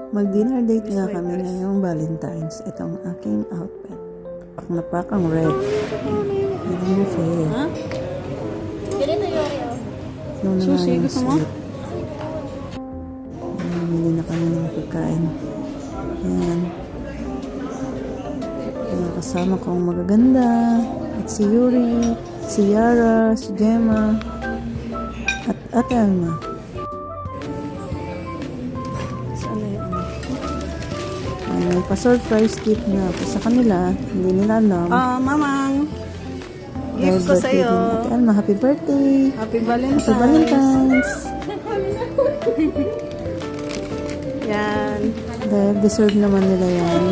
Mag-dinner date nga kami ngayong Valentine's. Itong aking outfit. Pak na pak ang red. Ano mo, Faye? Ha? Ganito Yoreo. Ano na Sushi, nga yung gusto mo? sweet. Bumili na kami ng pagkain. Ayan. Mga kasama kong magaganda. At si Yuri, si Yara, si Gemma, at Ate Alma. Saan na yun? May pa-surprise gift na ako sa kanila. Hindi nila alam. Mamang. Dahil Gift ko birthday sa'yo. din. Ate Alma, happy birthday! Happy Valentine's. Happy Valentine's! Yan. Dahil deserve naman nila yan.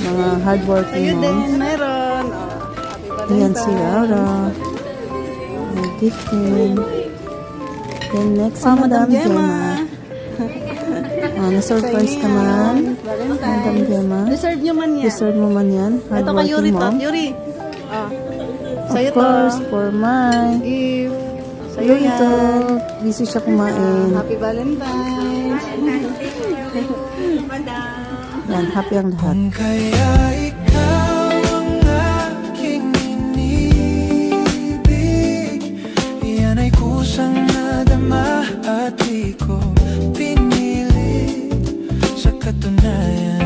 Mga hardworking Ayun din, moms. meron. Happy Valentine's. Ayan si Yara. May gift din. Then next si Madam Gemma. Na-surprise ka man. Madam Gemma. Deserve nyo man yan. Deserve mo man yan. Ito kay Yuri Hardworking to. mom. Yuri. Of Sa'yo course, to. for my Gift. Sa'yo Yuri to. yan. Busy siya kumain. Happy Valentine's. Yan, happy ang lahat. Kung kaya ikaw ang aking inibig, yan ay kusang nadama at di ko pinili. Sa katunayan